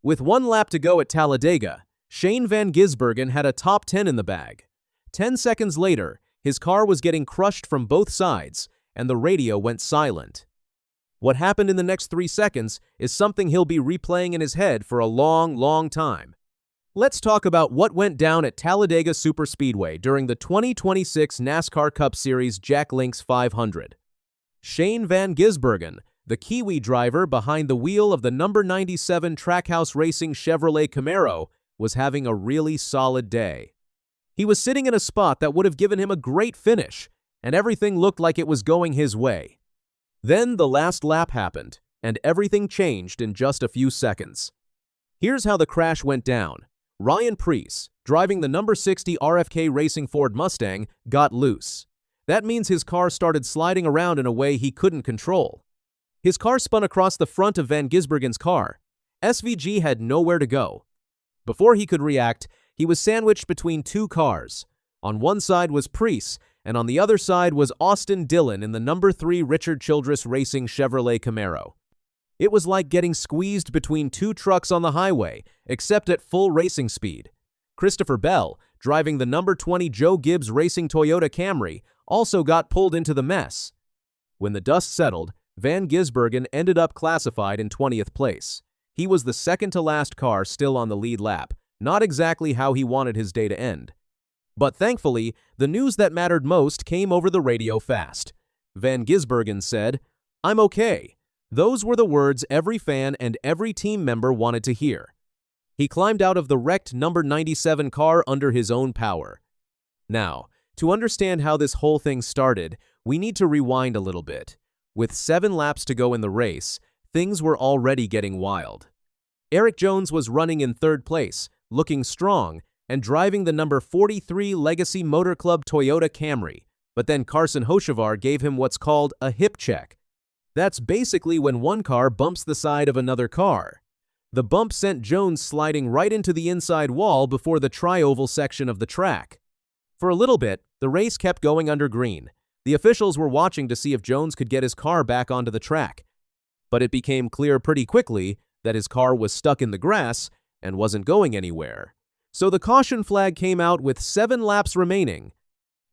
With 1 lap to go at Talladega, Shane Van Gisbergen had a top 10 in the bag. 10 seconds later, his car was getting crushed from both sides, and the radio went silent. What happened in the next 3 seconds is something he'll be replaying in his head for a long, long time. Let's talk about what went down at Talladega Superspeedway during the 2026 NASCAR Cup Series Jack Links 500. Shane Van Gisbergen, the Kiwi driver behind the wheel of the number 97 Trackhouse Racing Chevrolet Camaro, was having a really solid day. He was sitting in a spot that would have given him a great finish, and everything looked like it was going his way. Then the last lap happened, and everything changed in just a few seconds. Here's how the crash went down. Ryan Preece, driving the number 60 RFK Racing Ford Mustang, got loose. That means his car started sliding around in a way he couldn't control. His car spun across the front of Van Gisbergen's car. SVG had nowhere to go. Before he could react, he was sandwiched between 2 cars. On one side was Preece, and on the other side was Austin Dillon in the number 3 Richard Childress Racing Chevrolet Camaro. It was like getting squeezed between 2 trucks on the highway, except at full racing speed. Christopher Bell, driving the number 20 Joe Gibbs Racing Toyota Camry, also got pulled into the mess. When the dust settled, Van Gisbergen ended up classified in 20th place. He was the second-to-last car still on the lead lap, not exactly how he wanted his day to end. But thankfully, the news that mattered most came over the radio fast. Van Gisbergen said, "I'm okay." Those were the words every fan and every team member wanted to hear. He climbed out of the wrecked number 97 car under his own power. Now, to understand how this whole thing started, we need to rewind a little bit. With 7 laps to go in the race, things were already getting wild. Erik Jones was running in 3rd place, looking strong, and driving the number 43 Legacy Motor Club Toyota Camry, but then Carson Hocevar gave him what's called a hip check. That's basically when one car bumps the side of another car. The bump sent Jones sliding right into the inside wall before the tri-oval section of the track. For a little bit, the race kept going under green. The officials were watching to see if Jones could get his car back onto the track. But it became clear pretty quickly that his car was stuck in the grass and wasn't going anywhere. So the caution flag came out with 7 laps remaining.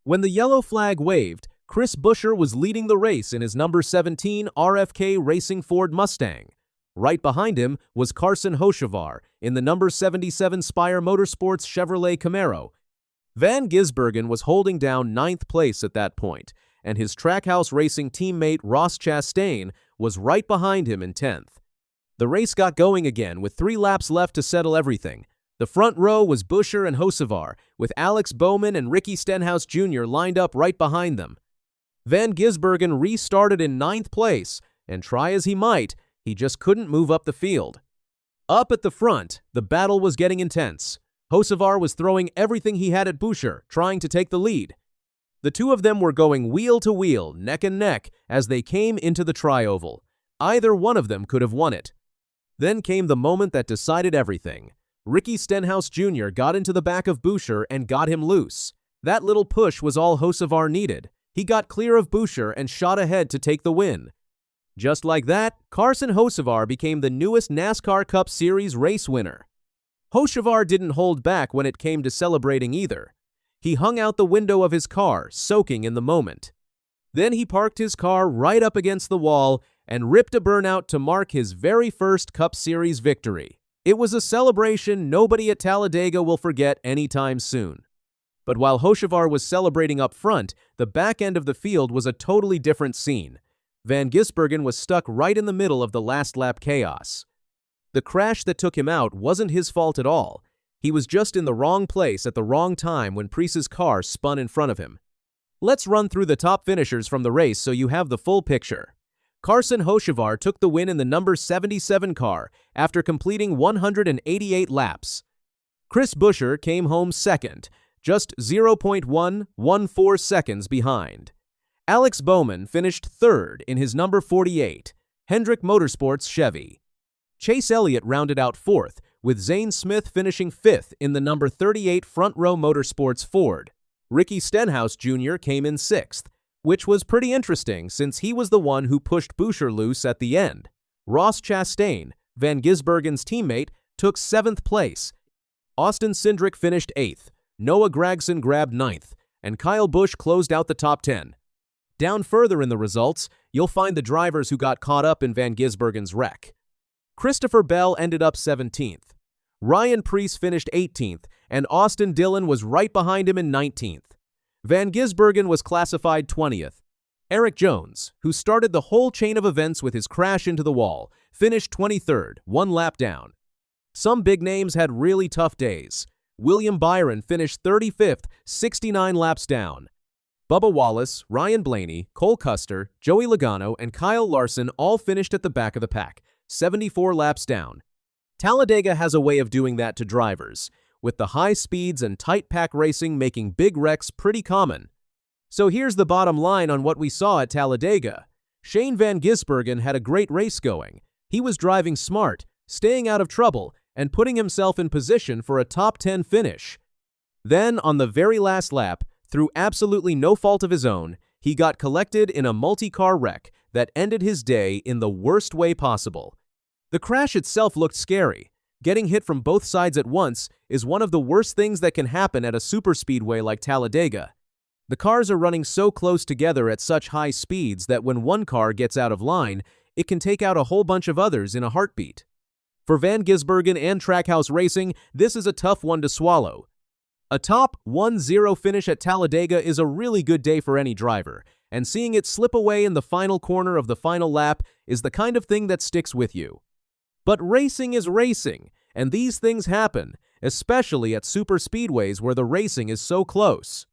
When the yellow flag waved, Chris Buescher was leading the race in his number 17 RFK Racing Ford Mustang. Right behind him was Carson Hocevar in the number 77 Spire Motorsports Chevrolet Camaro. Van Gisbergen was holding down 9th place at that point, and his Trackhouse Racing teammate Ross Chastain was right behind him in 10th. The race got going again with 3 laps left to settle everything. The front row was Buescher and Hocevar, with Alex Bowman and Ricky Stenhouse Jr. lined up right behind them. Van Gisbergen restarted in 9th place, and try as he might, he just couldn't move up the field. Up at the front, the battle was getting intense. Hocevar was throwing everything he had at Buescher, trying to take the lead. The two of them were going wheel to wheel, neck and neck, as they came into the tri-oval. Either one of them could have won it. Then came the moment that decided everything. Ricky Stenhouse Jr. got into the back of Buescher and got him loose. That little push was all Hocevar needed. He got clear of Buescher and shot ahead to take the win. Just like that, Carson Hocevar became the newest NASCAR Cup Series race winner. Hocevar didn't hold back when it came to celebrating either. He hung out the window of his car, soaking in the moment. Then he parked his car right up against the wall and ripped a burnout to mark his very first Cup Series victory. It was a celebration nobody at Talladega will forget anytime soon. But while Hocevar was celebrating up front, the back end of the field was a totally different scene. Van Gisbergen was stuck right in the middle of the last lap chaos. The crash that took him out wasn't his fault at all. He was just in the wrong place at the wrong time when Preece's car spun in front of him. Let's run through the top finishers from the race so you have the full picture. Carson Hocevar took the win in the number 77 car after completing 188 laps. Chris Buescher came home second, just 0.114 seconds behind. Alex Bowman finished third in his number 48, Hendrick Motorsports Chevy. Chase Elliott rounded out fourth, with Zane Smith finishing fifth in the number 38 Front Row Motorsports Ford. Ricky Stenhouse Jr. came in sixth, which was pretty interesting since he was the one who pushed Buescher loose at the end. Ross Chastain, Van Gisbergen's teammate, took 7th place. Austin Cindric finished 8th, Noah Gragson grabbed 9th, and Kyle Busch closed out the top 10. Down further in the results, you'll find the drivers who got caught up in Van Gisbergen's wreck. Christopher Bell ended up 17th. Ryan Preece finished 18th, and Austin Dillon was right behind him in 19th. Van Gisbergen was classified 20th. Eric Jones, who started the whole chain of events with his crash into the wall, finished 23rd, 1 lap down. Some big names had really tough days. William Byron finished 35th, 69 laps down. Bubba Wallace, Ryan Blaney, Cole Custer, Joey Logano, and Kyle Larson all finished at the back of the pack, 74 laps down. Talladega has a way of doing that to drivers, with the high speeds and tight pack racing making big wrecks pretty common. So here's the bottom line on what we saw at Talladega. Shane Van Gisbergen had a great race going. He was driving smart, staying out of trouble, and putting himself in position for a top 10 finish. Then, on the very last lap, through absolutely no fault of his own, he got collected in a multi-car wreck that ended his day in the worst way possible. The crash itself looked scary. Getting hit from both sides at once is one of the worst things that can happen at a superspeedway like Talladega. The cars are running so close together at such high speeds that when one car gets out of line, it can take out a whole bunch of others in a heartbeat. For Van Gisbergen and Trackhouse Racing, this is a tough one to swallow. A top 1-0 finish at Talladega is a really good day for any driver, and seeing it slip away in the final corner of the final lap is the kind of thing that sticks with you. But racing is racing, and these things happen, especially at superspeedways where the racing is so close.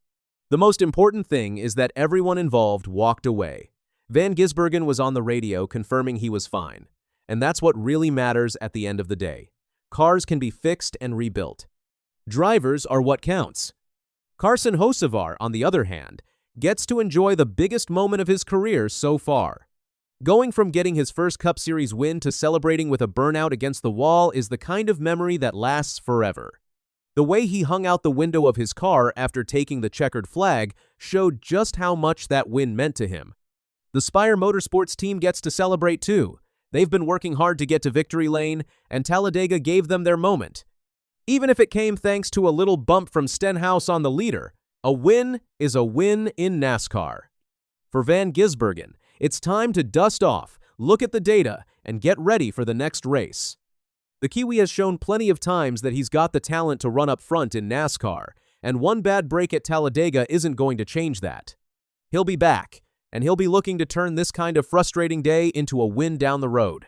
The most important thing is that everyone involved walked away. Van Gisbergen was on the radio confirming he was fine, and that's what really matters at the end of the day. Cars can be fixed and rebuilt. Drivers are what counts. Carson Hocevar, on the other hand, gets to enjoy the biggest moment of his career so far. Going from getting his first Cup Series win to celebrating with a burnout against the wall is the kind of memory that lasts forever. The way he hung out the window of his car after taking the checkered flag showed just how much that win meant to him. The Spire Motorsports team gets to celebrate too. They've been working hard to get to victory lane, and Talladega gave them their moment. Even if it came thanks to a little bump from Stenhouse on the leader, a win is a win in NASCAR. For Van Gisbergen, it's time to dust off, look at the data, and get ready for the next race. The Kiwi has shown plenty of times that he's got the talent to run up front in NASCAR, and one bad break at Talladega isn't going to change that. He'll be back, and he'll be looking to turn this kind of frustrating day into a win down the road.